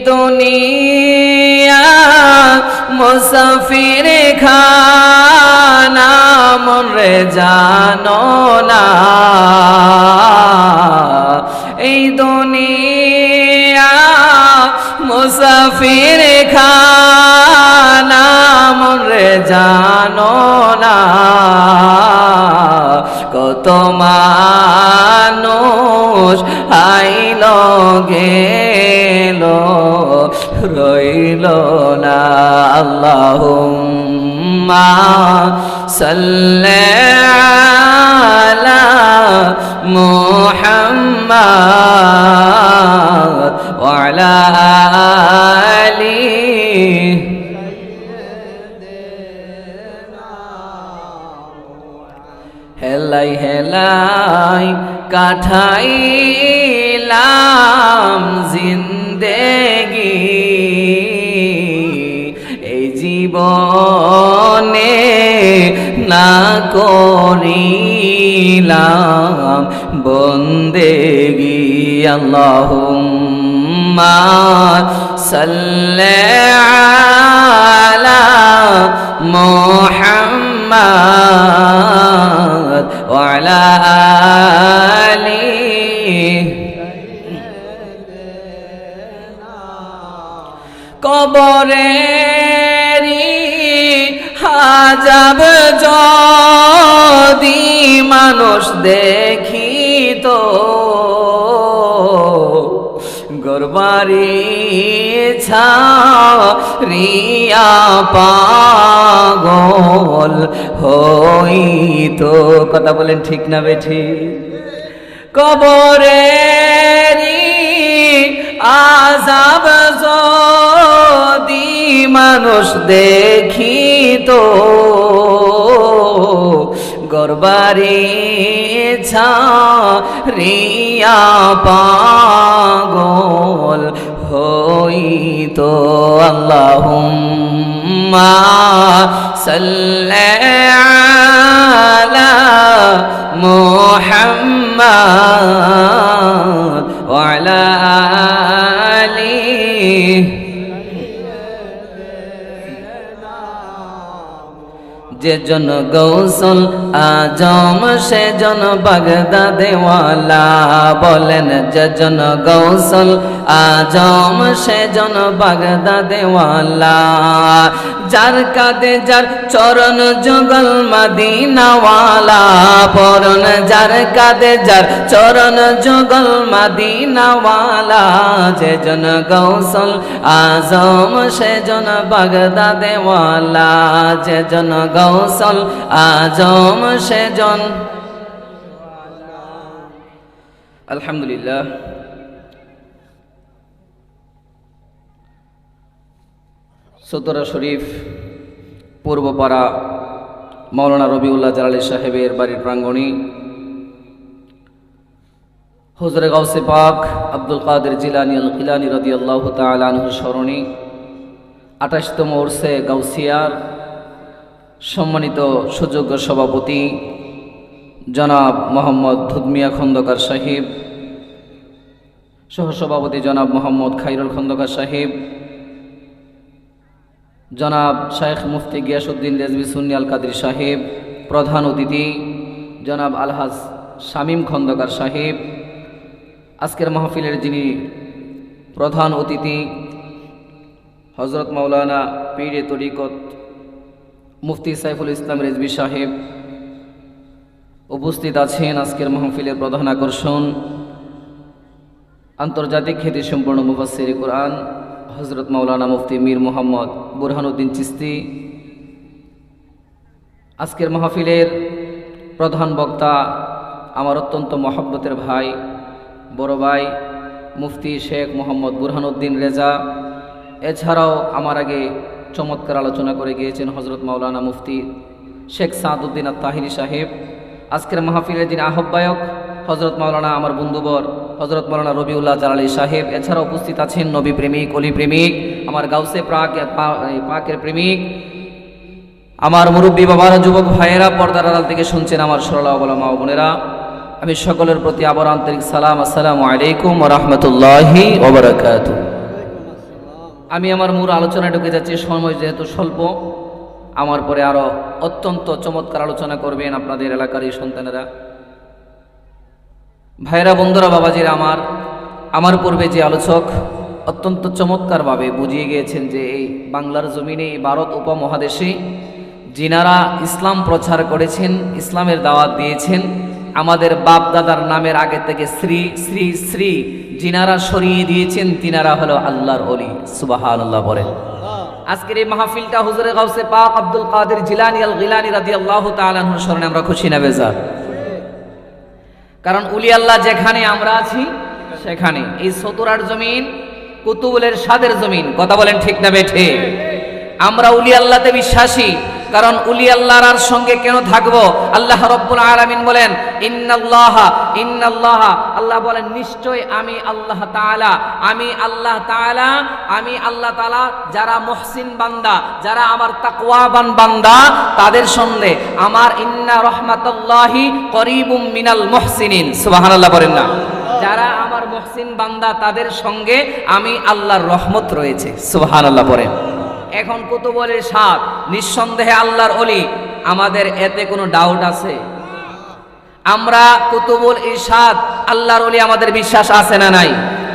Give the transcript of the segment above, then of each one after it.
দুনিয়া মুসাফির খানা মরে জানো না, এই দুনিয়া মুসাফির খানা মরে জানো না, কত মানুষ আইল গেল রইল না। আল্লাহুম্মা সাল্লি আলা মুহাম্মাদ ওয়া আলা আলিহি হেলাই হেলাই কাঠাইলাম জিন্দেগি, এই জীবনে না করিলাম বন্দেগি। আল্লাহুম্মা সাল্লি আলা মুহাম্মাদ ওয়া আলা আলিহি। কবরেরি আযাব যদি মানুষ দেখিত, গরবারি ছাড়িয়া পাগল হইতো। কথা বলেন ঠিক না বেঠি? কবরেরি আযাব যদি মানুষ দেখিত, গরবারি ছাড়িয়া পাগল হইতো। আল্লাহুম্মা সাল্লি আলা মুহাম্মাদ ওয়া আলা আলিহি। যেজন গৌসুল আজম সেজন বাগদাদেওয়ালা, বলেন যেজন গৌসুল আজম সেজন বাগদাদেওয়ালা, যার কাঁধে যার চরণ যুগল মদিনাওয়ালা, পরন যার কাঁধে যার চরণ যুগল মদিনাওয়ালা, যেজন গৌসুল আজম সেজন বাগদাদেওয়ালা, যেজন গৌসুল আজম সেজন। আলহামদুলিল্লাহ। সতরা শরীফ পূর্বপাড়া মাওলানা রবিউল্লাহ জালালী সাহেবের বাড়ির প্রাঙ্গণে হুজুরে গাউসে পাক আব্দুল কাদের জিলানী আল গিলানী রাদিয়াল্লাহু তাআলা আনহুর স্মরণে ২৮তম উরসে গাউসিয়ার সম্মানিত সুযোগ্য সভাপতি জনাব মোহাম্মদ ধুদমিয়া খন্দকার সাহেব, সহসভাপতি জনাব মোহাম্মদ খাইরুল খন্দকার সাহেব, জনাব শায়েখ মুফতি গিয়াসউদ্দিন রেজভী সুন্নি আল কাদরি সাহেব, প্রধান অতিথি জনাব আলহাজ শামীম খন্দকার সাহেব, আজকের মাহফিলের যিনি প্রধান অতিথি হযরত মাওলানা পীরে তরিকত মুফতি সাইফুল ইসলাম রেজভী সাহেব, উপস্থিত আছেন আজকের মাহফিলের প্রধান আকর্ষণ আন্তর্জাতিক খ্যাতিসম্পন্ন মুফাসসিরে কোরআন হযরত মাওলানা মুফতি মীর মোহাম্মদ বুরহানুদ্দিন চিশতি, আজকের মাহফিলের প্রধান বক্তা আমার অত্যন্ত মহব্বতের ভাই, বড় ভাই মুফতি শেখ মোহাম্মদ বুরহানুদ্দিন রেজা, এছাড়াও আমার আগে চমৎকার আলোচনা করে গিয়েছেন হযরত মাওলানা মুফতি শেখ সাদউদ্দিন আত-তাহিরি সাহেব। আজকের মাহফিলের যিনি আহ্বায়ক হযরত মাওলানা আমার বন্ধুবর হযরত মাওলানা রবিউল্লাহ জালালী সাহেব, এছাড়া উপস্থিত আছেন নবী প্রেমিক, অলি প্রেমিক, আমার গাউসে পাকের প্রেমিক, আমার মুরব্বী বাবারা, যুবক ভাইয়েরা, পর্দার আড়াল থেকে শুনছেন আমার সরলা বলা মা বোনেরা, আমি সকলের প্রতি আবার আন্তরিক সালাম। আসসালামু আলাইকুম ওয়া রাহমাতুল্লাহি ওয়া বারাকাতুহু। আমি আমার মূল আলোচনায় ঢুকে যাচ্ছি, সময় যেহেতু স্বল্প। আমার পরে আরো অত্যন্ত চমৎকার আলোচনা করবেন আপনাদের এলাকার এই সন্তানেরা। ভাইরা, বন্ধুরা, বাবাজিরা, আমার পূর্বে যে আলোচক অত্যন্ত চমৎকারভাবে বুঝিয়ে গিয়েছেন যে এই বাংলার জমিনে, এই ভারত উপমহাদেশে যিনারা ইসলাম প্রচার করেছেন, ইসলামের দাওয়াত দিয়েছেন, আমাদের বাপ দাদার নামের আগে থেকে শ্রী শ্রী শ্রী যিনারা সরিয়ে দিয়েছেন, তিনারা হলো আল্লাহর ওলি। সুবহানাল্লাহ বলেন। আজকের এই মাহফিলটা হুজুরে গাউসে পাক আব্দুল কাদের জিলানী আল গিলানী রাদিয়াল্লাহু তাআলা আনহুর স্মরণে আমরা খুশি না বেজার? কারণ উলি আল্লাহ যেখানে আমরা আছি সেখানে এই সতুরার জমিন কুতুবুলের সাদের জমিন। কথা বলেন ঠিক না বেঠে? আমরা উলি আল্লাহতে বিশ্বাসী, কারণ উলি আল্লাহর সঙ্গে কেন থাকবো? আল্লাহ রাব্বুল আলামিন বলেন ইন্নাল্লাহা, আল্লাহ বলেন নিশ্চয় আমি আল্লাহ তাআলা যারা মুহসিন বান্দা, যারা আমার তাকওয়াবান বান্দা, তাদের সঙ্গে আমার ইন্না রাহমাতুল্লাহি করিবুম মিনাল মুহসিনিন। সুবহানাল্লাহ বলেন না? যারা আমার মুহসিন বান্দা তাদের সঙ্গে আমি আল্লাহর রহমত রয়েছে। সুবহানাল্লাহ বলেন। এখন কুতুবুলের সাদ নিঃসন্দেহে আল্লাহর ওলি, আমাদের এতে কোনো ডাউট আছে? আমরা কুতুবুল ইরশাদ আল্লাহর ওলি, আমাদের বিশ্বাস আছে না নাই?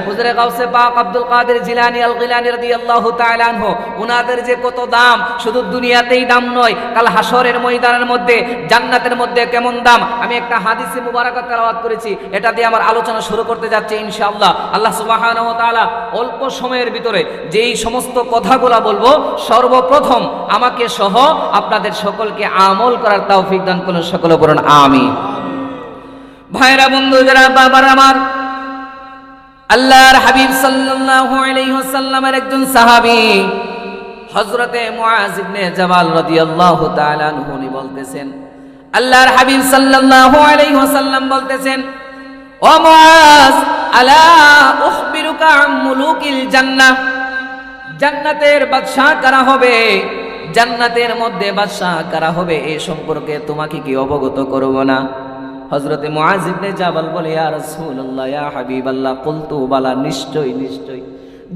হুজুরে গাউসে পাক আব্দুল কাদের জিলানী আল গিলানী রাদিয়াল্লাহু তাআলা আনহু, উনাদের যে কত দাম, শুধু দুনিয়াতেই দাম নয়, কাল হাসরের ময়দানের মধ্যে, জান্নাতের মধ্যে কেমন দাম। আমি একটা হাদিসে মুবারাকা তেলাওয়াত করেছি, এটা দিয়ে আমার আলোচনা শুরু করতে যাচ্ছি ইনশাআল্লাহ। আল্লাহ সুবহানাহু ওয়া তাআলা অল্প সময়ের ভিতরে যেই সমস্ত কথাগুলো বলবো, সর্বপ্রথম আমাকে সহ আপনাদের সকলকে আমল করার তৌফিক দান করুন। সকলে বলুন আমিন। ভাইরা, বন্ধুরা, বাবার আমার, আল্লাহর হাবিব সাল্লাল্লাহু আলাইহি ওয়াসাল্লামের একজন সাহাবী হযরতে মুআজ ইবনে জাবাল রাদিয়াল্লাহু তাআলা আনহু বলতেছেন, আল্লাহর হাবিব সাল্লাল্লাহু আলাইহি ওয়াসাল্লাম বলতেছেন, ও মুআজ, আলা উখবিরুকা আন মুলুকিল জান্নাহ, জান্নাতের বাদশা কারা হবে, জান্নাতের মধ্যে বাদশা কারা হবে, এই সম্পর্কে তোমাকে কি অবগত করব না? হযরতে মুআজ ইবনে জাবাল বলে, ইয়া রাসূলুল্লাহ, ইয়া হাবিবাল্লাহ, কুলতু বালা, নিশ্চয় নিশ্চয়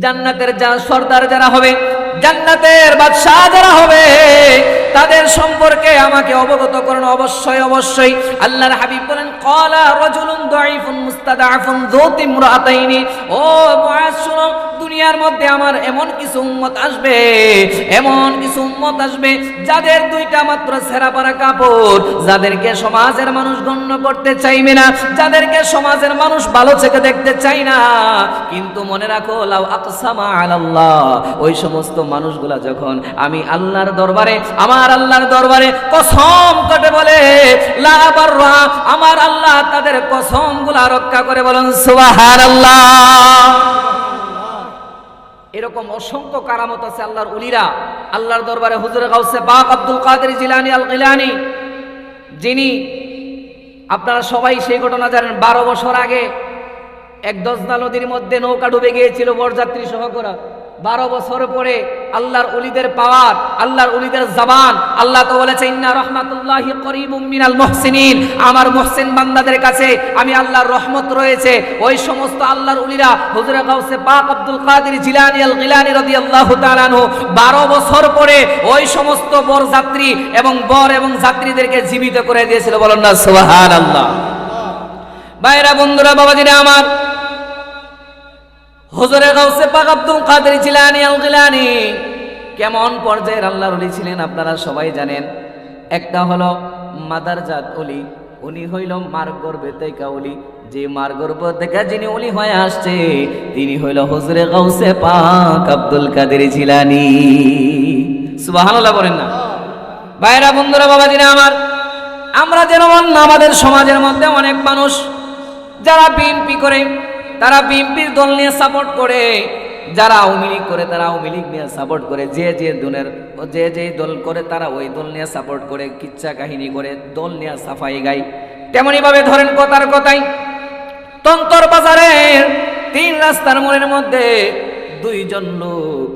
জান্নাতের সর্দার যারা হবে, জান্নাতের বাদশা যারা হবে, তাদের সম্পর্কে আমাকে অবগত করুন। অবশ্যই অবশ্যই। আল্লাহর হাবিব বলেন, ক্বালা রাজুলুন দাঈফুন মুস্তাদআফুন যু তিমরাতাইনি, ও মুআজ শুনো, দুনিয়ার মধ্যে আমার এমন কিছু উম্মত আসবে, যাদের দুইটা মাত্র ছেঁড়া পারা কাপড়, যাদেরকে সমাজের মানুষ গণ্য করতে চাইবে না, যাদেরকে সমাজের মানুষ ভালো চোখে দেখতে চায় না। কিন্তু মনে রাখো, লাউ আকসামা আলাল্লাহ, ওই সমস্ত মানুষগুলা যখন আমি আল্লাহর দরবারে, আমার আল্লাহর দরবারে কসম করে বলে, লা বাররা, আমার আল্লাহ তাদের কসমগুলা রক্ষা করে। বলেন সুবহানাল্লাহ। এরকম অসংখ্য কারামত আছে আল্লাহর উলিরা আল্লাহর দরবারে। হুজুরে গাউসে পাক আব্দুল কাদের জিলানী আল গিলানী, যিনি আপনারা সবাই সেই ঘটনা জানেন, 12 বছর আগে এক দজনা নদীর মধ্যে নৌকা ডুবে গিয়েছিল বরযাত্রী সহ করা। 12 বছর পরে আল্লাহর ওলিদের পাওয়ার, আল্লাহর ওলিদের জবান, আল্লাহ তো বলেছে ইন্না রাহমাতুল্লাহি করিবুম মিনাল মুহসিনিন, আমার মুহসিন বান্দাদের কাছে আমি আল্লাহর রহমত রয়েছে। ওই সমস্ত আল্লাহর ওলিরা হুজুরে গাউসে পাক আব্দুল কাদের জিলানী আল গিলানী রাদিয়াল্লাহু তাআলা আনহু 12 বছর পরে ওই সমস্ত বরযাত্রী এবং বর এবং যাত্রীদেরকে জীবিত করে দিয়েছিল। বলেন না সুবহানাল্লাহ। ভাইরা, বন্ধুরা, বাবাজিরা আমার, হুজুরে গাউসে পাক আব্দুল কাদের জিলানী আল গিলানী কেমন পর্যায়ের আল্লাহর ওলি ছিলেন আপনারা সবাই জানেন। একটা হলো মাদারজাত ওলি, উনি হইল মার গর্ভে থেকে ওলি। যে মার গর্ভ থেকে যিনি ওলি হয়ে আসছে, তিনি হইল হুজুরে গাউসে পাক আব্দুল কাদের জিলানী। সুবহানাল্লাহ বলেন না? ভাইরা, বন্ধুরা, বাবাজিরা আমার, আমরা যেমন আমাদের সমাজের মধ্যে অনেক মানুষ যারা বিএনপি করে, তারা বিএনপির দল নিয়ে সাপোর্ট করে, যারা আওয়ামী লীগ করে তারা আওয়ামী লীগ নিয়ে সাপোর্ট করে, যে দল করে তারা ওই দল নিয়ে সাপোর্ট করে, কিচ্ছা কাহিনী করে, দল নিয়ে সাফাই গায়। তেমনি ভাবে ধরেন কথার কথাই, তন্তর বাজারের 3 রাস্তার মোড়ের মধ্যে 2 জন লোক,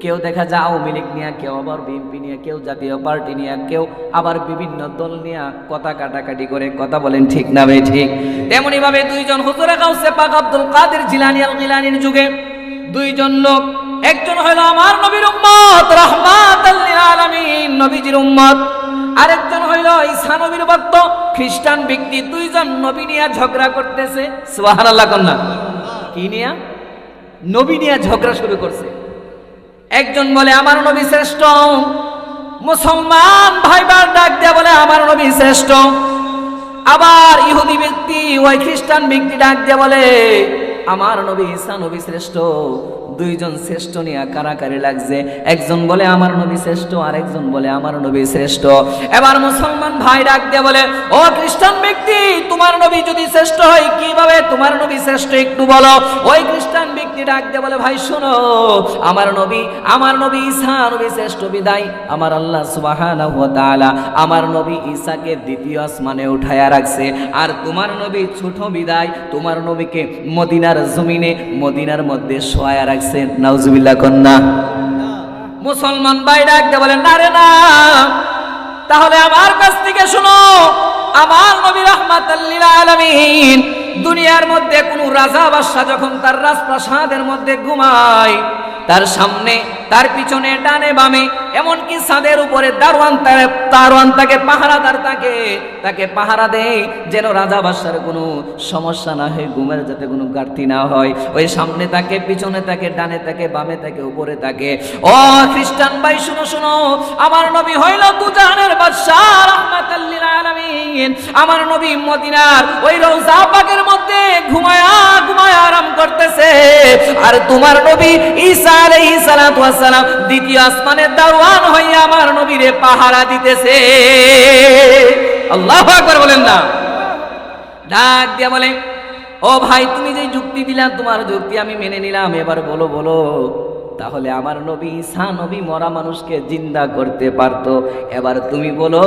কেউ দেখা যায় আওয়ামী লীগ নিয়ে, কেউ আবার বিএনপি নিয়ে, কেউ জাতীয় পার্টি নিয়ে, কেউ আবার বিভিন্ন দল নিয়ে কথা কাটাকাটি করে। কথা বলেন ঠিক না ভাই? ঠিক। তেমনি ভাবে 2 জন হুজুরে গাউসে পাক আব্দুল কাদের জিলানী আল গিলানীর যুগে 2 জন লোক একজন হলো আমার নবীর উম্মত রাহমাতাল লিল আলামিন নবীজির উম্মত, আরেকজন হইল ঈসা নবীর ভক্ত খ্রিস্টান ব্যক্তি। দুইজন নবী নিয়ে ঝগড়া করতেছে। সুবহানাল্লাহ কন্যা কি নিয়ে? নবী নিয়ে ঝগড়া শুরু করছে। একজন বলে আমার নবী শ্রেষ্ঠ, মুসলমান ভাইবার ডাক দেয়া বলে আমার নবী শ্রেষ্ঠ। আবার ইহুদি ব্যক্তি ওই খ্রিস্টান ব্যক্তি ডাক দেয়া বলে আমার নবী ঈসা নবী শ্রেষ্ঠ। দুইজন শ্রেষ্ঠ নিয়ে কারাকারি লাগছে। একজন বলে আমার নবী শ্রেষ্ঠ, আর একজন বলে আমার নবী শ্রেষ্ঠ। এবার মুসলমান ভাই ডাক দিয়ে বলে ও খ্রিস্টান ব্যক্তি, তোমার নবী যদি শ্রেষ্ঠ হয় কিভাবে তোমার নবী শ্রেষ্ঠ একটু বলো। ওই খ্রিস্টান ব্যক্তি ডাক দিয়ে বলে ভাই শোনো, আমার নবী ঈসা নবী শ্রেষ্ঠ বিদায় আমার আল্লাহ সুবহানাহু ওয়া তাআলা আমার নবী ঈসাকে দ্বিতীয় আসমানে উঠায়া রাখছে। আর তোমার নবী ছোট বিদায় তোমার নবীকে মদিনার জমিনে মদিনার মধ্যে শোয়া রাখছে। নাউজুবিল্লাহ কন্যা। মুসলমান ভাই ডাকতে বলেন না রে না, তাহলে আমার কাছ থেকে শুনো, আমার নবী রাহমাতাল লিল আলামিন দুনিয়ার মধ্যে কোন রাজা বাদশা যখন তার রাজপ্রাসাদের মধ্যে ঘুমায়, তার সামনে তার পিছনে ডানে বামে এমনকি ছাদের উপরে দারোয়ান তাকে পাহারাদার তাকে পাহারা দেয় যেন রাজা বাদশার কোনো সমস্যা না হয়, ঘুমের যাতে কোনো ঘাটতি না হয়। ওই সামনে তাকে, পিছনে তাকে, ডানে তাকে, বামে তাকে, উপরে তাকে। ও খ্রিস্টান ভাই শুনো শুনো, আমার নবী হইল দুজাহানের বাদশা রাহমাতাল লিল আলামিন। আমার নবী মদিনার ওই রওজা পাকের মধ্যে ঘুমায়া আরাম করতেছে, আর তোমার নবী ঈসা আলাইহিস সালাতু ওয়াস সালাম দ্বিতীয় আসমানের দারওয়ান হইয়া আমার নবীরে পাহারা দিতেছে। আল্লাহু আকবার বলেন না। ডাক দিয়া বলে ও ভাই, তুমি যে যুক্তি দিলা তোমার যুক্তি আমি মেনে নিলাম, এবার বলো তাহলে আমার নবী ঈসা নবী মরা মানুষকে জিন্দা করতে পারতো, এবার তুমি বলো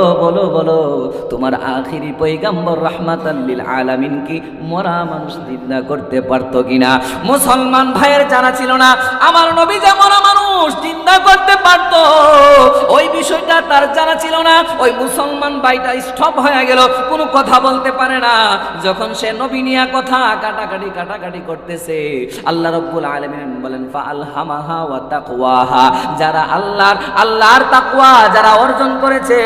তোমার আখিরি পয়গম্বর রাহমাতাল লিল আলামিন কি মরা মানুষ জিন্দা করতে পারতো কিনা? মুসলমান ভাইয়ের জানা ছিল না আমার নবী যে মরা মানুষ জিন্দা করতে পারতো, ওই বিষয়টা তার জানা ছিল না। ওই মুসলমান ভাইটা স্টপ হয়ে গেল, কোনো কথা বলতে পারে না। যখন সে নবী নিয়ে কথা কাটাকাটি করতেছে, আল্লাহ রাব্বুল আলামিন বলেন ফাআলহামাহা ওয়া তাকওয়াহা, যারা আল্লাহর তাকওয়া যারা অর্জন করেছে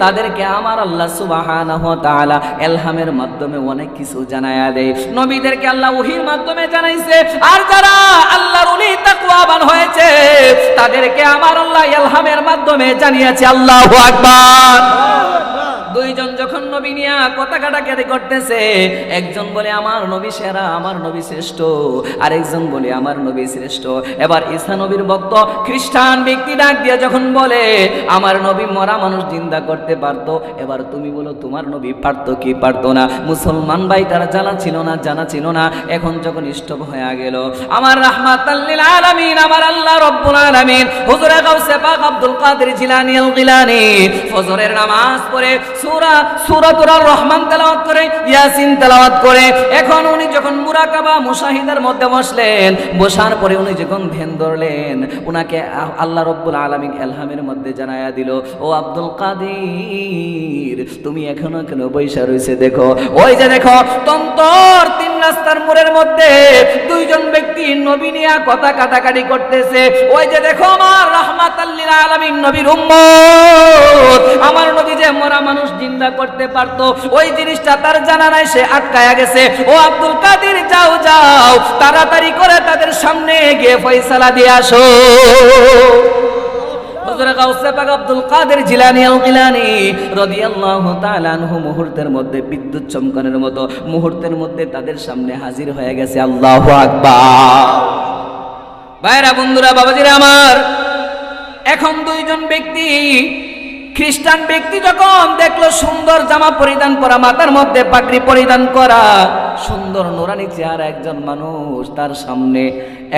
তাদেরকে আমার আল্লাহ সুবহানাহু ওয়া তাআলা ইলহামের মাধ্যমে অনেক কিছু জানায়া দেয়। নবীদেরকে আল্লাহ ওহীর মাধ্যমে জানাইছে, আর যারা আল্লাহর ওলি তাকওয়াবান হয়েছে তাদেরকে আমার আল্লাহ ইলহামের মাধ্যমে জানিয়েছে। আল্লাহু আকবার। দুইজন যখন নবী নিয়ে কথা কাটাকাটি করতেছে, একজন বলে আমার নবী সেরা, আমার নবী শ্রেষ্ঠ, আরেকজন বলে আমার নবী শ্রেষ্ঠ। এবার ঈসা নবীর ভক্ত খ্রিস্টান ব্যক্তি ডাক দিয়ে যখন বলে আমার নবী মরা মানুষ জিন্দা করতে পারতো, এবার তুমি বলো তোমার নবী পারতো কি পারতো না? মুসলমান ভাইটার জানা ছিল না। এখন যখন স্টপ হয়ে গেল, আমার রাহমাতাল লিল আলামিন আমার আল্লাহ রব্বুল আলামিন হুজুরে গাউসে পাক আব্দুল কাদের জিলানী আল গিলানী ফজরের নামাজ পড়ে সূরাতুর আর রহমান তেলাওয়াত করে, ইয়াসিন তেলাওয়াত করে। এখন উনি যখন মুরাকাবা মুশাহিদার মধ্যে বসলেন, বসার পরে উনি যখন ধ্যান ধরলেন, উনাকে আল্লাহ রব্বুল আলামিন ইলহামের মধ্যে জানায়া দিল, ও আব্দুল কাদের তুমি এখনো কেন বৈশা রইছে? দেখো ওই যে দেখো তন্তর তিন রাস্তার মোড়ের মধ্যে দুইজন ব্যক্তি নবী নিয়ে কথা কাটাকাটি করতেছে। ওই যে দেখো আমার রাহমাতাল লিল আলামিন নবীর উম্মত, আমার নবী যে মরা মানুষ জিন্দা করতে পারতো, ওই জিনিসটা তার জানা নাই, সে আটকায়া গেছে। ও আব্দুল কাদের যাও তাড়াতাড়ি করে তাদের সামনে গিয়ে ফয়সালা দিয়ে আসো। হুজুরে গাউসে পাক আব্দুল কাদের জিলানী আল গিলানী রাদিয়াল্লাহু তাআলা আনহু মুহূর্তের মধ্যে বিদ্যুৎ চমকানোর মতো মুহূর্তের মধ্যে তাদের সামনে হাজির হয়ে গেছে। আল্লাহু আকবার। ভাইরা বন্ধুরা বাবাজিরা আমার, এখন দুইজন ব্যক্তি খ্রিস্টান ব্যক্তি যখন দেখলো সুন্দর জামা পরিধান করা, মাথার মধ্যে পাগড়ি পরিধান করা, সুন্দর নুরানি চেহারা একজন মানুষ তার সামনে,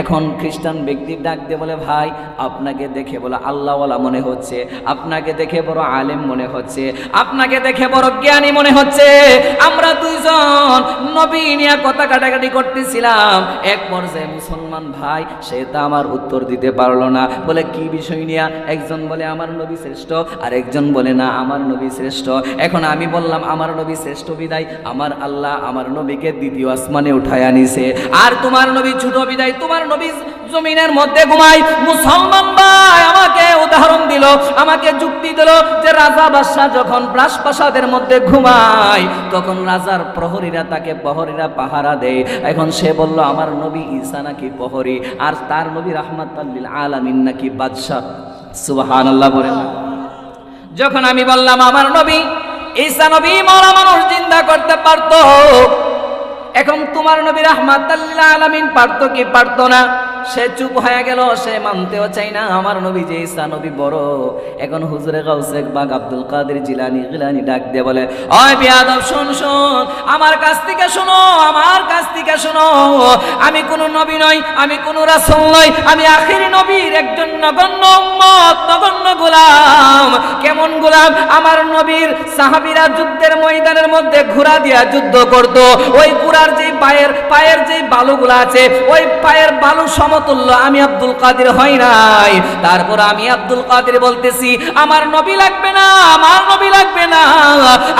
এখন খ্রিস্টান ব্যক্তি ডাক দিয়ে বলে ভাই আপনাকে দেখে বলে আল্লাহওয়ালা মনে হচ্ছে, আপনাকে দেখে বড় আলেম মনে হচ্ছে, আপনাকে দেখে বড় জ্ঞানী মনে হচ্ছে। আমরা দুইজন নবী নিয়ে কথা কাটাকাটি করতেছিলাম, এক পর্যায়ে মুসলমান ভাই সে তা আমার উত্তর দিতে পারলো না। বলে কি বিষয় নিয়ে? একজন বলে আমার নবী শ্রেষ্ঠ, আর একজন বলে না আমার নবী শ্রেষ্ঠ। এখন আমি বললাম আমার নবী শ্রেষ্ঠ বিদায় আমার আল্লাহ আমার নবীকে নবীকে দ্বিতীয় আসমানে উঠায় আনিছে, আর তোমার নবী ছোট বিদায় তোমার নবী জমিনের মধ্যে ঘুমায়। মুসলমান ভাই আমাকে উদাহরণ দিল, আমাকে যুক্তি দিল যে রাজা বাদশা যখন রাজপ্রাসাদের মধ্যে ঘুমায় তখন রাজার প্রহরীরা তাকে প্রহরীরা পাহারা দেয়। এখন সে বলল আমার নবী ঈসা নাকি প্রহরী, আর তার নবী রাহমাতাল লিল আলামিন নাকি বাদশা। সুবহানাল্লাহ বলেন না। যখন আমি বললাম আমার নবী ঈসা নবী মরা মানুষ জিন্দা করতে পারতো, এখন তোমার নবী রাহমাতাল লিল আলামিন পারতো কি পারতো না? সে চুপ হয়ে গেল, সে মানতেও চাই না আমার নবী যে ঈসা নবী বড়। এখন হুজুরে গাউসে বাগ আব্দুল কাদের জিলানী ডাক দিয়ে বলে, ওই বেয়াদব শোন শোন, আমার কাছ থেকে শোনো, আমার কাছ থেকে শোনো। আমি কোনো নবী নই, আমি কোনো রাসূল নই, আমি আখিরি নবীর একজন নগণ্য উম্মত, নগণ্য গোলাম। কেমন গোলাম? আমার নবীর সাহাবীরা যুদ্ধের ময়দানের মধ্যে ঘোড়া দিয়া যুদ্ধ করত, ওই ঘোড়ার যে পায়ের যে বালুগুলো আছে ওই পায়ের বালু সমতুল্য আমি আব্দুল কাদের হই নাই। তারপর আমি আব্দুল কাদের বলতেছি আমার নবী লাগবে না, আমার নবী লাগবে না,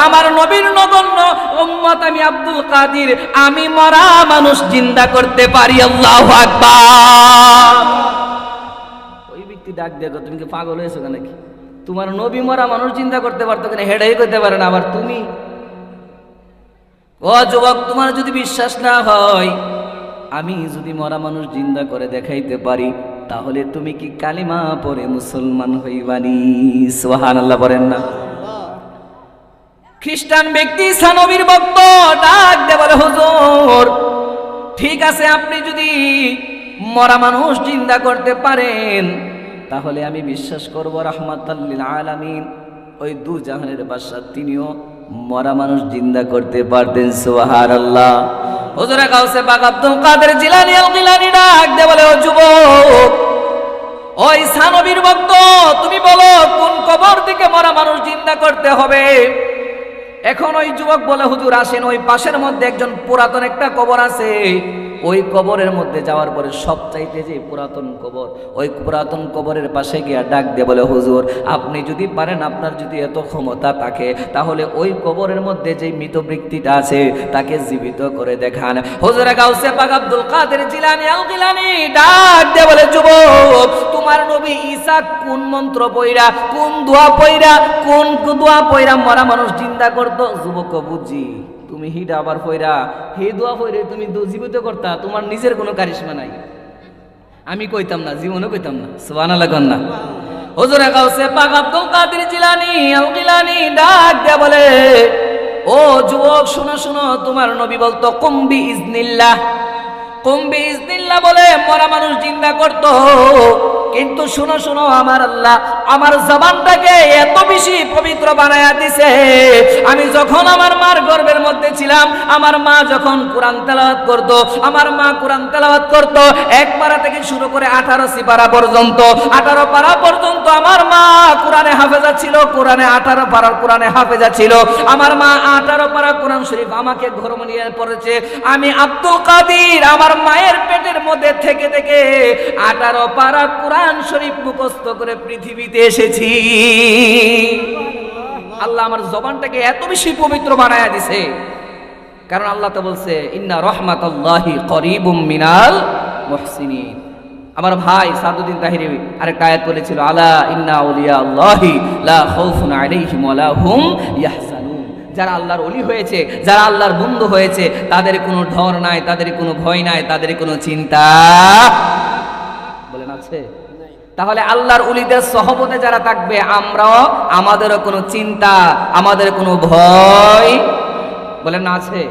আমার নবীর নগণ্য উম্মত আমি আব্দুল কাদের, আমি মরা মানুষ জিন্দা করতে পারি। আল্লাহু আকবার। ওই ব্যক্তি ডাক দেখো, তুমি কি পাগল হয়েছো নাকি? তোমার নবী মরা মানুষ জিন্দা করতে পারতো কিনা হেডাই করতে পারে না, আবার তুমি? ও যুবক, তোমার যদি বিশ্বাস না হয় আমি যদি মরা মানুষ জিন্দা করে দেখাইতে পারি তাহলে তুমি কি কালিমা পড়ে মুসলমান হইবানি? সুবহানাল্লাহ বলেন না। খ্রিস্টান ব্যক্তি ঈসা নবীর ভক্ত ডাক দিয়ে বলে হুজুর ঠিক আছে, আপনি যদি মরা মানুষ জিন্দা করতে পারেন তাহলে আমি বিশ্বাস করব রাহমাতাল লিল আলামিন ওই দু জাহানের বাদশা তিনিও মরা মানুষ জিন্দা করতে পারতেন। সুবহানাল্লাহ। হুজুরে গাউসে বাগ আব্দুল কাদের জিলানী আল গিলানী ডাক দিয়ে বলে, ও যুবক, ওই ঈসা নবীর ভক্ত, তুমি বলো কোন কবর থেকে মরা মানুষ জিন্দা করতে হবে? এখন ওই যুবক বলে, হুজুর আসেন, ওই পাশের মধ্যে একজন পুরাতন একটা কবর আছে, ওই কবরের মধ্যে যাওয়ার পরে সবচাইতে যে পুরাতন কবর, ওই পুরাতন কবরের পাশে গিয়ে ডাক দিয়ে বলে, হুজুর আপনি যদি পারেন, আপনার যদি এত ক্ষমতা থাকে তাহলে ওই কবরের মধ্যে যে মৃত ব্যক্তিটা আছে তাকে জীবিত করে দেখান। হুজুরে গাউসে পাক আব্দুল কাদের জিলানী আল গিলানী ডাক দিয়ে বলে, যুবক তোমার নবী ঈসা কোন মন্ত্র পয়রা, কোন দোয়া পয়রা মরা মানুষ জিন্দা করতো? যুবক বুঝি তুমি হিডা আবার পয়রা হে দোয়া পয়রে তুমি জীবিত করতা, তোমার নিজের কোনো কারিশমা নাই। আমি কইতাম না, জীবনে কইতাম না। সুবহানাল্লাহ না। হুজুরে গাউসে পাক আব্দুল কাদের জিলানী আল গিলানী ডাক দিয়ে বলে, ও যুবক শোনো শোনো, তোমার নবী বলতো কুম বিইজনিল্লাহ, কুম বিইজনিল্লাহ বলে মরা মানুষ জিন্দা করতো। কিন্তু শোনো শোনো, আমার আল্লাহ আমার জবানটাকে এত বেশি পবিত্র বানায়া দিছে, আমি যখন আমার মার গর্ভের মধ্যে ছিলাম, আমার মা যখন কোরআন তেলাওয়াত করত, আমার মা কোরআন তেলাওয়াত করত, এক পারা থেকে শুরু করে 18 পারা পর্যন্ত, 18 পারা পর্যন্ত আমার মা কোরআনে হাফেজা ছিল, কোরআনে 18 পারার কোরআনে হাফেজা ছিল। আমার মা 18 পারা কোরআন শরীফ আমাকে ঘরম নিয়ে পড়েছে। আমি আব্দুল কাদের আমার মায়ের পেটের মধ্যে থেকে থেকে 18 পারা কোরআন শরীফ মুখস্থ করে পৃথিবীতে এসেছি। আল্লাহ আমার জবানটাকে এত বেশি পবিত্র বানায়া দিছে, কারণ আল্লাহ তো বলছে ইন্না রাহমাতাল্লাহি করিবুম মিনাল মুহসিনিন। আমার ভাই সাদুদ্দিন তাহিরি আরেকটা আয়াত বলেছিল, আলা ইন্না আউলিয়া আল্লাহি লা খাউফুন আলাইহিম ওয়া লা হুম ইয়াহজানুন। যারা আল্লাহর ওলি হয়েছে, যারা আল্লাহর বন্ধু হয়েছে, তাদের কোনো ডর নাই, তাদের কোনো ভয় নাই, তাদের কোনো চিন্তা বলেন আছে। তাহলে আল্লাহর ওলিদের সহবতে যারা থাকবে, আমরাও আমাদেরও কোনো চিন্তা, আমাদের কোনো ভয় বলেন না আছে।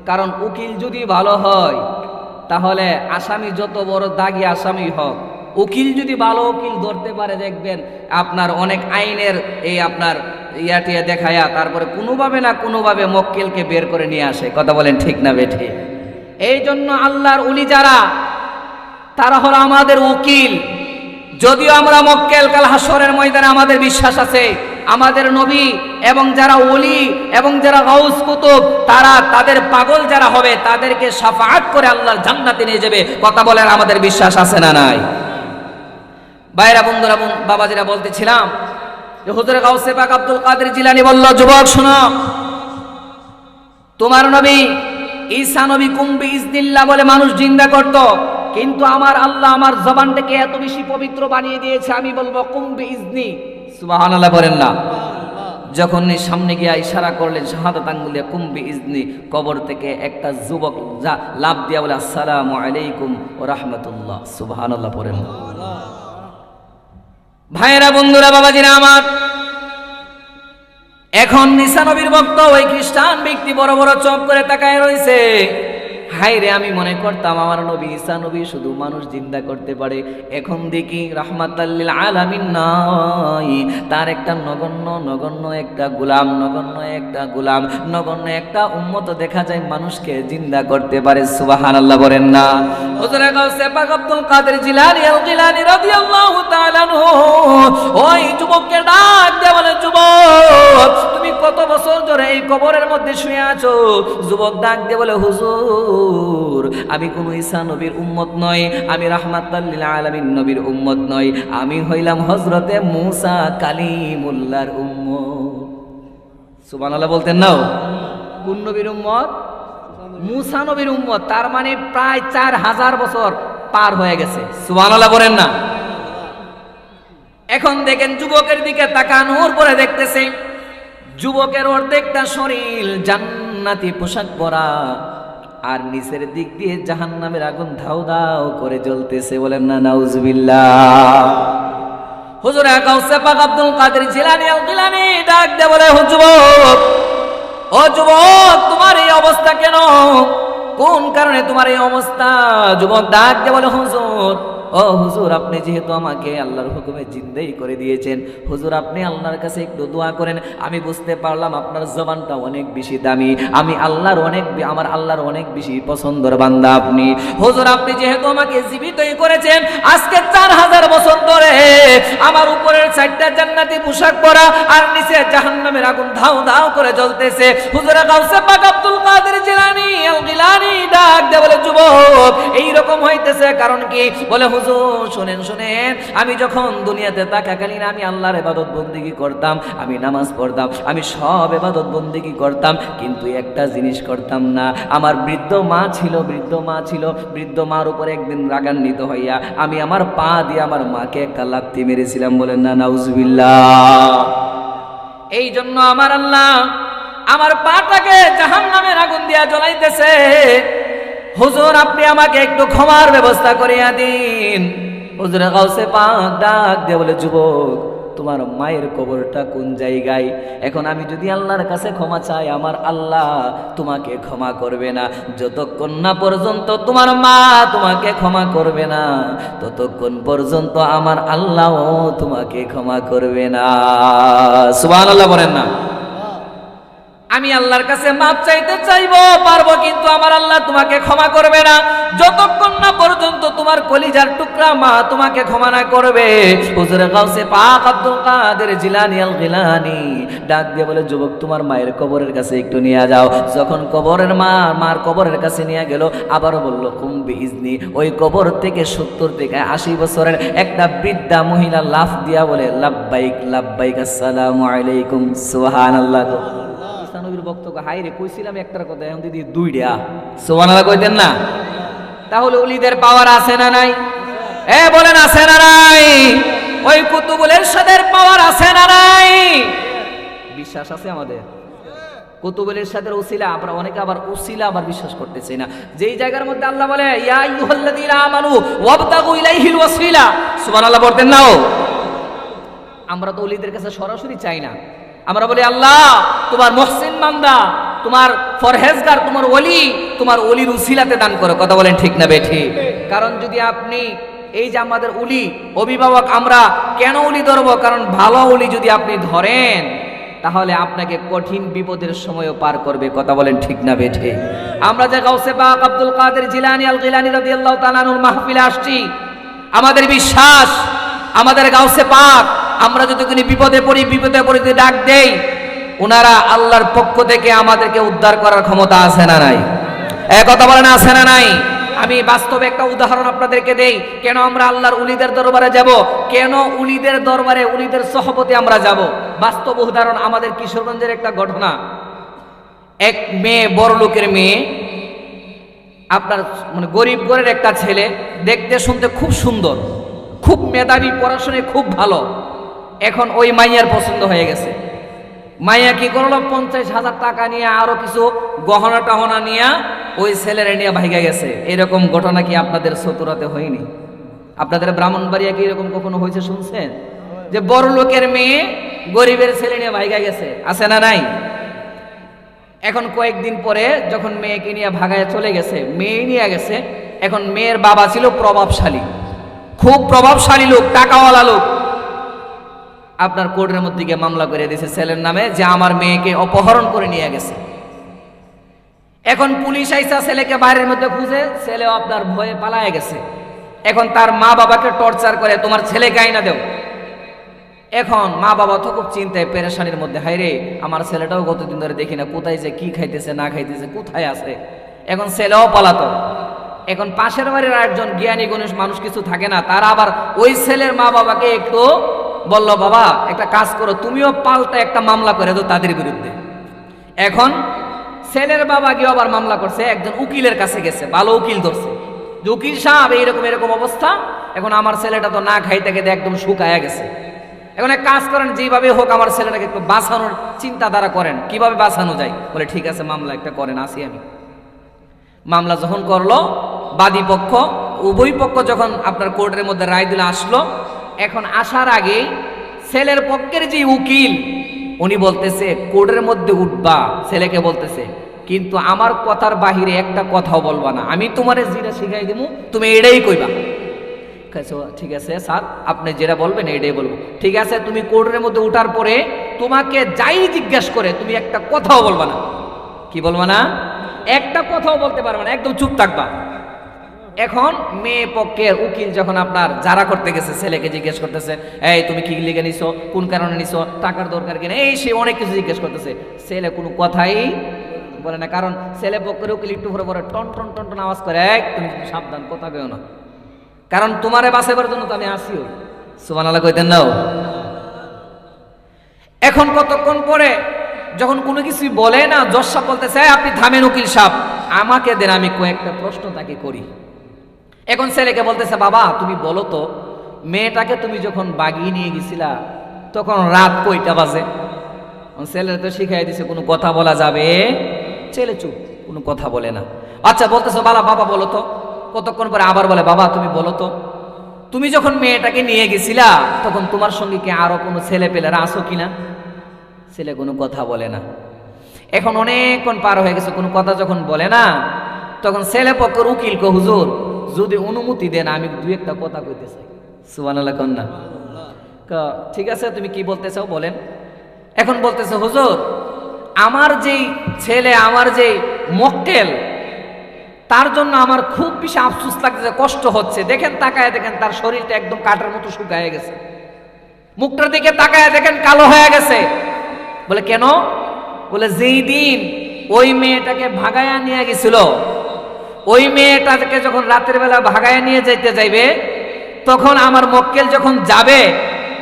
কারণ উকিল যদি ভালো হয় তাহলে আসামি যত বড় দাগী আসামি হোক, উকিল যদি ভালো উকিল ধরতে পারে, দেখবেন আপনার অনেক আইনের এই আপনার ইয়াটিয়া দেখায়া তারপরে কোনোভাবে না কোনোভাবে মক্কেলকে বের করে নিয়ে আসে। কথা বলেন ঠিক না বেঠে? এই জন্য আল্লাহর ওলি যারা, তারা হলো আমাদের উকিল। যদিও আমরা মক্কেল, কাল হাসরের ময়দানে আমাদের বিশ্বাস আছে আমাদের নবী এবং যারা ওলি এবং যারা গাউস কুতুব, তারা তাদের পাগল যারা হবে তাদেরকে শাফাআত করে আল্লাহর জান্নাতে নিয়ে যাবে। কথা বলেন আমাদের বিশ্বাস আছে না নাই? ভাইরা বন্ধুরা বাবাজিরা বলতেছিলাম যে হুজুর গাউসে পাক আব্দুল কাদের জিলানী বলল, যুবক শোনো, তোমার নবী ঈসা নবী কুম বিইজনিল্লাহ বলে মানুষ জিন্দা করত, কিন্তু আমার আল্লাহ আমার জবানটাকে এত বেশি পবিত্র বানিয়ে দিয়েছে, আমি বলবো কুম বিইজনি। সুবহানাল্লাহ বলেন না? যখন সামনে গিয়ে ইশারা করলেন শাহাদাত আঙ্গুলে কুম বিইজনি, কবর থেকে একটা যুবক যা লাভ দিয়া বলে আসসালামু আলাইকুম ওয়া রাহমাতুল্লাহ। সুবহানাল্লাহ পড়েন। ভাইয়েরা, বন্ধুরা, বাবাজিরা আমার, এখন ঈসা নবীর ভক্ত ওই খ্রিস্টান ব্যক্তি বড় বড় চোখ করে তাকায় রয়েছে। হাই রে, আমি মনে করতাম আমার নবী ঈসা নবী শুধু মানুষ জিন্দা করতে পারে, এখন দেখি রাহমাতাল লিল আলামিন নাই, তার একটা নগণ্য একটা গোলাম, নগণ্য একটা উম্মত দেখা যায় মানুষকে জিন্দা করতে পারে। সুবহানাল্লাহ বলেন না? হুজুর গাউসে পাক আব্দুল কাদের জিলানী আল গিলানী রাদিয়াল্লাহু তাআলা আনহু ওই যুবককে ডাক দিয়ে বলে, যুবক তুমি কত বছর ধরে এই কবরের মধ্যে শুয়ে আছো? যুবক ডাক দিয়ে বলে, হুজুর আমি কোন ঈসা নবীর উম্মত নই, আমি রাহমাতাল লিল আলামিন নবীর উম্মত নই, আমি হইলাম হযরতে মূসা কালিমুল্লাহর উম্মত। সুবহানাল্লাহ বলতেন না? কোন নবীর উম্মত? মূসা নবীর উম্মত। তার মানে প্রায় 4000 বছর পার হয়ে গেছে। সুবহানাল্লাহ বলেন না? এখন দেখেন যুবকের দিকে তাকানোর পরে দেখতেছে যুবকের অর্ধেকটা শরীর জান্নাতি পোশাক পরা, আর নিচের দিক দিয়ে জাহান্নামের আগুন ধাউ ধাউ করে জ্বলতেছে। বলেন না নাউজুবিল্লাহ? হুজুর গাউসে পাক আব্দুল কাদের জিলানী আল গিলানী ডাক দিয়ে বলে, যুবক ও যুবক তোমার এই অবস্থা কেন? কোন কারণে তোমার এই অবস্থা? যুবক ডাক দিয়ে বলে, হুজুর ও হুজুর আপনি যেহেতু আমাকে আল্লাহর হুকুমে জিন্দাই করে দিয়েছেন, হুজুর আপনি আল্লাহর কাছে একটু দোয়া করেন। আমি বুঝতে পারলাম আপনার জবানটা অনেক বেশি দামি, আমি আমার আল্লাহর অনেক বেশি পছন্দের বান্দা আপনি। হুজুর আপনি যেহেতু আমাকে জীবিতই করেছেন, আজকে 4000 বছর ধরে আমার উপরের 4টা জান্নাতি পোশাক পরা আর নিচে জাহান্নামের আগুন ধাউ ধাউ করে জ্বলতেছে। হুজুর গাউসে পাক আব্দুল কাদের জিলানী আল গিলানী ডাক দিয়ে বলে, যুবক এইরকম হইতেছে কারণ কি? বলে, হুজুর শুনেন, আমি যখন দুনিয়াতে থাকাকালীন আমি আল্লাহর ইবাদত বন্দেগী করতাম, আমি নামাজ পড়তাম, আমি সব ইবাদত বন্দেগী করতাম, কিন্তু একটা জিনিস করতাম না। আমার বৃদ্ধ মার উপরে একদিন রাগান্বিত হইয়া আমি আমার পা দিয়ে আমার মাকে একটা লাথি মেরেছিলাম। বলেন না নাউজুবিল্লাহ? এই জন্য আমার আল্লাহ আমার পাটাকে জাহান্নামের আগুন দিয়া জ্বলাইতেছে। হুজুর আপনি আমাকে একটু ক্ষমার ব্যবস্থা করিয়া দিন। হুজুর গাউসে পাক ডাক দিয়ে বলে, যুবক তোমার মায়ের কবরটা কোন জায়গায়? এখন আমি যদি আল্লাহর কাছে ক্ষমা চাই, আমার আল্লাহ তোমাকে ক্ষমা করবে না। যতক্ষণ না পর্যন্ত তোমার মা তোমাকে ক্ষমা করবে না, ততক্ষণ পর্যন্ত আমার আল্লাহও তোমাকে ক্ষমা করবে না। সুবহানাল্লাহ বলেন না? আমি আল্লাহর কাছে মাপ চাইতে চাইবো পারবো, কিন্তু আমার আল্লাহ তোমাকে ক্ষমা করবে না যতক্ষণ না পর্যন্ত তোমার কলিজার টুকরা মা তোমাকে ক্ষমা না করবে। হুজুর গাউসে পাক আব্দুল কাদের জিলানী আল গিলানী ডাক দিয়ে বলে, যুবক তোমার মায়ের কবরের কাছে একটু নিয়ে যাও। যখন মার কবরের কাছে নিয়ে গেল, আবারও বলল কুম বিইজনি। ওই কবর থেকে 70 থেকে 80 বছরের একটা বৃদ্ধা মহিলা লাফ দিয়া বলে, লাব্বাইক লাব্বাইক আসসালামু আলাইকুম। সুবহানাল্লাহ। নবীর বক্তব্য হাই রে, কইছিলাম একটার কথা, এখন দিদি 2টা। সুবহানাল্লাহ কইতেন না? তাহলে ওলিদের পাওয়ার আছে না নাই? বলেন আছে না নাই? ওই কুতুবুল ইরশাদের পাওয়ার আছে না নাই? বিশ্বাস আছে আমাদের? কুতুবুল ইরশাদের উসিলা আমরা অনেকে আবার বিশ্বাস করতেছি না। যেই জায়গার মধ্যে আল্লাহ বলে, ইয়া আইয়ুহাল্লাযীনা আমানু ওয়াবতাগু ইলাইহিল ওয়াসিলা, সুবহানাল্লাহ বলতেন না? আমরা তো ওলিদের কাছে সরাসরি চাই না। আমরা বলি, আল্লাহ তোমার মুহসিন বান্দা, তোমার ফরহেজগার, তোমার ওলির উসিলাতে দান করো। কথা বলেন ঠিক না বেঠিক? কারণ যদি আপনি এই যে আমাদের ওলি অভিভাবক, আমরা কেন ওলি ধরবো? কারণ ভালো ওলি যদি আপনি ধরেন তাহলে আপনাকে কঠিন বিপদের সময়ও পার করবে। কথা বলেন ঠিক না বেঠিক? আমরা যে গাউসে পাক আব্দুল কাদের জিলানী আল গিলানী রাদিয়াল্লাহু তাআলা আনহুর মাহফিলে আসছি, আমাদের বিশ্বাস আমাদের গাউসে পাক, আমরা যদি কোনো বিপদে পড়ি যদি ডাক দেই, ওনারা আল্লাহর পক্ষ থেকে আমাদেরকে উদ্ধার করার ক্ষমতা আছে না নাই? কথা বলেন আছে না নাই? আমি বাস্তবে একটা উদাহরণ আপনাদেরকে দেই। কেন আমরা আল্লাহর উলিদের দরবারে যাব? কেন উলিদের দরবারে, উলিদের সহবতে আমরা যাব? বাস্তব উদাহরণ আমাদের কিশোরগঞ্জের একটা ঘটনা। এক মেয়ে, বড় লোকের মেয়ে, আপনার মানে গরিব ঘরের একটা ছেলে, দেখতে শুনতে খুব সুন্দর, খুব মেধাবী, পড়াশোনায় খুব ভালো। এখন ওই মাইয়ার পছন্দ হয়ে গেছে। মাইয়া কি করলো, 50,000 টাকা নিয়ে আরো কিছু গহনা টহনা নিয়ে ওই ছেলেরা নিয়ে ভাইগা গেছে। এরকম ঘটনা কি আপনাদের চতুরাতে হয়নি? আপনাদের ব্রাহ্মণবাড়িয়া কি এরকম কখনো হয়েছে শুনছেন? যে বড় লোকের মেয়ে গরিবের ছেলে নিয়ে ভাইগা গেছে, আছে না নাই? এখন কয়েকদিন পরে যখন মেয়েকে নিয়ে ভাগায় চলে গেছে, মেয়ে নিয়ে গেছে। এখন মেয়ের বাবা ছিল প্রভাবশালী, খুব প্রভাবশালী লোক, টাকাওয়ালা লোক। আপনার কোর্টের মধ্যে গিয়ে মামলা করে দিয়েছে ছেলের নামে যে আমার মেয়েকে অপহরণ করে নিয়ে গেছে। এখন পুলিশ আইসা ছেলেকে বাইরের মধ্যে খুঁজে, ছেলেও আপনার ভয়ে পালায় গেছে। এখন তার মা বাবাকে টর্চার করে, তোমার ছেলেকে আইনা দেও। এখন মা বাবা তো খুব চিন্তায় পেরেশানির মধ্যে, হায় রে আমার ছেলেটাও কতদিন ধরে দেখি না, কোথায় যে কি খাইতেছে না খাইতেছে, কোথায় আছে। এখন ছেলেও পালাতো। এখন পাশের বাড়ির একজন জ্ঞানী গণেশ মানুষ কিছু থাকে না, তারা আবার ওই ছেলের মা বাবাকে একটু বলল, বাবা একটা কাজ করো, তুমিও পাল্টা একটা মামলা করে দাও তাদের বিরুদ্ধে। এখন ছেলের বাবা গিয়ে আবার মামলা করছে, একজন উকিলের কাছে গেছে, ভালো উকিল ধরছে যে উকিল সাহেব এইরকম এরকম অবস্থা, এখন আমার ছেলেটা তো না খাইতে খেতে একদম শুকায়া গেছে। এখন এক কাজ করেন, যেভাবে হোক আমার ছেলেটাকে একটু বাঁচানোর চিন্তাধারা করেন, কিভাবে বাঁচানো যায়। বলে ঠিক আছে মামলা একটা করেন, আসি আমি। মামলা যখন করলো, বাদী পক্ষ উভয় পক্ষ যখন আপনার কোর্টের মধ্যে রায় দিলে আসলো। এখন আসার আগে ছেলের পক্ষের যে উকিল উনি বলতেছে কোর্টের মধ্যে উঠবা, ছেলেকে বলতেছে কিন্তু আমার কথার বাহিরে একটা কথাও বলবা না, আমি তোমারে যেটা শিখাই দেবো তুমি এটাই কইবা। ঠিক আছে স্যার, আপনি যেটা বলবেন এটাই বলবো। ঠিক আছে, তুমি কোর্টের মধ্যে উঠার পরে তোমাকে যাই জিজ্ঞাসা করে তুমি একটা কথাও বলবা না। কি বলবা না? একটা কথাও বলতে পারবে না, একদম চুপ থাকবা। এখন মেয়ে পক্ষের উকিল যখন আপনার যারা করতে গেছে, ছেলেকে জিজ্ঞেস করতেছে, এই তুমি কি লিখে নিছো, কোন কারণে নিছো, টাকার দরকার কিনা, এই সে অনেক কিছু জিজ্ঞেস করতেছে। ছেলে কোনো কথাই বলে না, কারণ ছেলে পক্ষের উকিল একটু পরে পরে টন টন টন টন আওয়াজ করে, তুমি সাবধান, কথা কেউ না, কারণ তোমারে বাঁচাবার জন্য তো আমি আসিও। সুবহানাল্লাহ কইতেন নাও। এখন কতক্ষণ পরে যখন কোনো কিছুই বলে না, জজ সাহেব বলতেছে, আপনি থামেন উকিল সাহেব, আমাকে দেন, আমি কয়েকটা প্রশ্ন তাকে করি। এখন ছেলেকে বলতেছে, বাবা তুমি বলো তো, মেয়েটাকে তুমি যখন বাগিয়ে নিয়ে গেছিলা তখন রাত কয়টা বাজে? ছেলের তো শিখাই দিছে কোনো কথা বলা যাবে। ছেলে চুপ, কোনো কথা বলে না। আচ্ছা বলতেছে, বাবা বলো তো। কতক্ষণ পরে আবার বলে, বাবা তুমি বলো তো, তুমি যখন মেয়েটাকে নিয়ে গেছিলা তখন তোমার সঙ্গে কি আরো কোনো ছেলে পেলেরা আসো কিনা? ছেলে কোনো কথা বলে না। এখন অনেকক্ষণ পার হয়ে গেছে, কোনো কথা যখন বলে না, তখন ছেলে পক্ষের উকিল কো, হুজুর যদি অনুমতি দেন আমি দুই একটা কথা কইতে চাই। সুবহানাল্লাহ কন্যা। ঠিক আছে, তুমি কি বলতে চাও বলেন। এখন বলতেছে, হুজুর আমার যেই ছেলে, আমার যেই মক্কেল, তার জন্য আমার খুব বেশি আফসোস লাগতেছে, কষ্ট হচ্ছে। দেখেন তাকায় দেখেন, তার শরীরটা একদম কাঠের মতো শুকায় গেছে, মুখটার দিকে তাকায় দেখেন কালো হয়ে গেছে। বলে কেন? বলে যেই দিন ওই মেয়েটাকে ভাগায়া নিয়ে গেছিল, ওই মেয়েটাকে যখন রাতের বেলা ভাগায়া নিয়ে যাইতে যাইবে, তখন আমার মক্কেল যখন যাবে,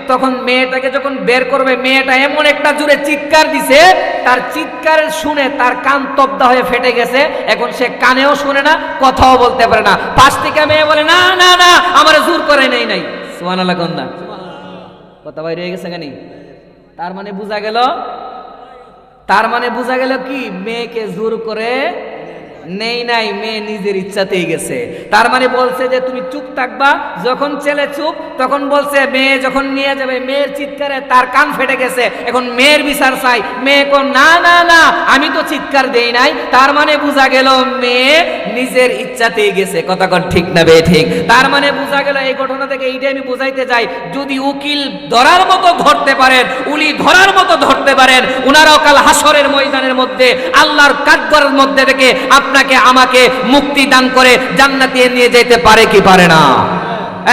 তখন মেয়েটাকে যখন বের করবে, মেয়েটা এমন একটা জোরে চিৎকার দিছে, তার চিৎকার শুনে তার কান তব্দা হয়ে ফেটে গেছে। এখন সে কানেও শুনে না, কথাও বলতে পারে না। পাশ থেকে মেয়ে বলে, না না না, আমার জোর করে নাই। সুবহানাল্লাহ কন্যা। কথা বাইরে হয়ে গেছে কেন? তার মানে বোঝা গেল কি, মেয়েকে জোর করে নেই নাই, মেয়ে নিজের ইচ্ছাতেই গেছে। তার মানে বলছে যে তুমি চুপ থাকবা। যখন ছেলে চুপ, তখন বলছে মেয়ে যখন নিয়ে যাবে, মেয়ের চিৎকারে তার কান ফেটে গেছে, এখন মেয়ের বিচার চাই। মেয়ে কোন, না না না, আমি তো চিৎকার দেই নাই। তার মানে বোঝা গেল মেয়ে নিজের ইচ্ছাতেই গেছে। কথা কর ঠিক না বে ঠিক? তার মানে বোঝা গেল এই ঘটনা থেকে এইটাই আমি বুঝাইতে যাই, যদি উকিল ধরার মতো ধরতে পারেন, উলি ধরার মতো ধরতে পারেন, উনারাও কাল হাসরের ময়দানের মধ্যে আল্লাহর কাঠগড়ের মধ্যে থেকে আপনাকে আমাকে মুক্তি দান করে জান্নাতে নিয়ে যেতে পারে কি পারে না?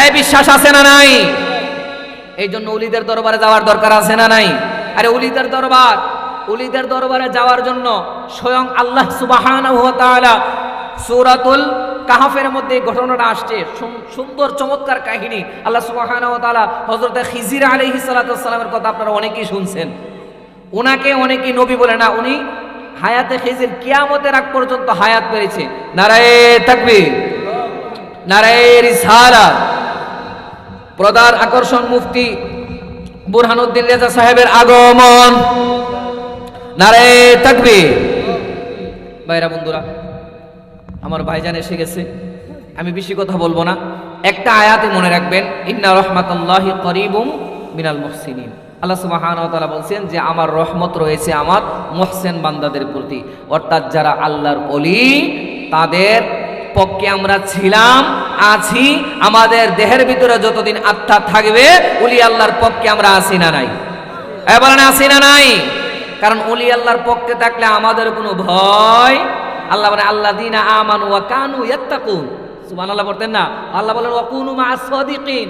এই বিশ্বাস আছে না নাই? এই জন্য উলিদের দরবারে যাওয়ার দরকার আছে না নাই? আরে উলিদের দরবারে যাওয়ার জন্য স্বয়ং আল্লাহ সুবহানাহু ওয়া তাআলা সূরাতুল কাহফের মধ্যে এই ঘটনাটা আসছে। সুন্দর চমৎকার কাহিনী। আল্লাহ সুবহানাহু ওয়া তাআলা হযরত খিজির আলাইহিস সালাতু ওয়াস সালামের কথা আপনারা অনেকেই শুনছেন। ওনাকে অনেকেই নবী বলে না, উনি হায়াতে খিজির কিয়ামতের আগ পর্যন্ত হায়াত পেয়েছে। নারায়ে তাকবীর, নারায়ে রিসালাত। প্রধান আকর্ষণ মুফতি বুরহানুদ্দিন রেজা সাহেবের আগমন। নারায়ে তাকবীর। ভাইরা বন্ধুরা, আমার ভাইজান এসে গেছে, আমি বেশি কথা বলবো না। একটা আয়াতে মনে রাখবেন, ইন্না রাহমাতাল্লাহি করিবুম মিনাল মুহসিনিন। আল্লাহ সুবহানাহু ওয়া তাআলা বলছেন যে আমার রহমত রয়েছে আমার মুহসিন বান্দাদের প্রতি, অর্থাৎ যারা আল্লাহর ওলি তাদের পক্ষে আমরা ছিলাম, আছি। আমাদের দেহের ভিতরে যতদিন আত্মা থাকবে ওলি আল্লাহর পক্ষে আমরা আছি না নাই? বলেন আছি না নাই? কারণ ওলি আল্লাহর পক্ষে থাকলে আমাদের কোনো ভয়। আল্লাহ বলেন আল্লাযীনা আমানু ওয়া কানু ইয়াত্তাকুন। সুবহানাল্লাহ পড়তেন না? আল্লাহ বলেন ওয়া কুনু মা'আস সাদিকিন,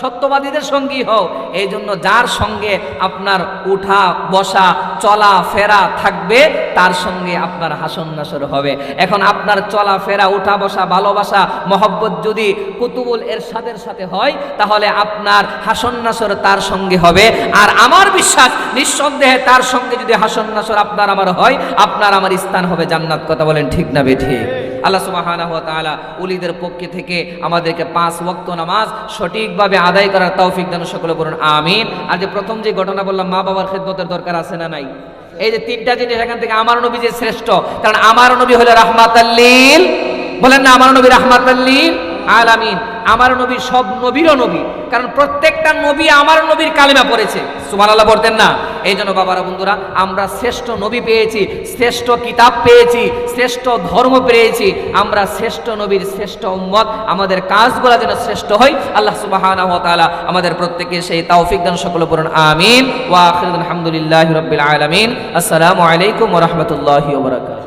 সত্যবাদীদের সঙ্গী হও। এই জন্য যার সঙ্গে আপনার উঠা বসা চলা ফেরা থাকবে তার সঙ্গে আপনার হাসন নাসর হবে। এখন আপনার চলা ফেরা উঠা বসা ভালোবাসা মহব্বত যদি কুতুবুল এরশাদের সাথে হয় তাহলে আপনার হাসন নাসর তার সঙ্গে হবে। আর আমার বিশ্বাস নিঃসন্দেহে তার সঙ্গে যদি হাসন নাসর আপনার আমার হয়, আপনার আমার স্থান হবে জান্নাত। কথা বলেন ঠিক না বেঠিক? আল্লাহ সুবহানাহু ওয়া তাআলা ওলিদের পক্ষে থেকে আমাদেরকে 5 ওয়াক্ত নামাজ সঠিকভাবে আদায় করার তৌফিক দান। সকলে বলুন আমিন। আর যে প্রথম যে ঘটনা বললাম, মা বাবার খেদমতের দরকার আছে না নাই? এই যে 3টা জিনিস, এখান থেকে আমার নবী যে শ্রেষ্ঠ, কারণ আমার নবী হলো রাহমাতাল লিল, বলেন না আমার নবী রাহমাতাল লিল আলামিন। আমার নবী সব নবীরও নবী, কারণ প্রত্যেকটা নবী আমার নবীর কালিমা পড়েছে। সুবহানাল্লাহ পড়তেন না? এই জন্য বাবারা বন্ধুরা, আমরা শ্রেষ্ঠ নবী পেয়েছি, শ্রেষ্ঠ কিতাব পেয়েছি, শ্রেষ্ঠ ধর্ম পেয়েছি। আমরা শ্রেষ্ঠ নবীর শ্রেষ্ঠ উম্মত, আমাদের কাজগুলো যেন শ্রেষ্ঠ হয়। আল্লাহ সুবহানাহু ওয়া তাআলা আমাদের প্রত্যেককে সেই তৌফিক দান। সকলে বলুন আমিন। ওয়া আখিরুল হামদুলিল্লাহি রাব্বিল আলামিন। আসসালামু আলাইকুম ওয়া রাহমাতুল্লাহি ওয়া বারাকাতুহু।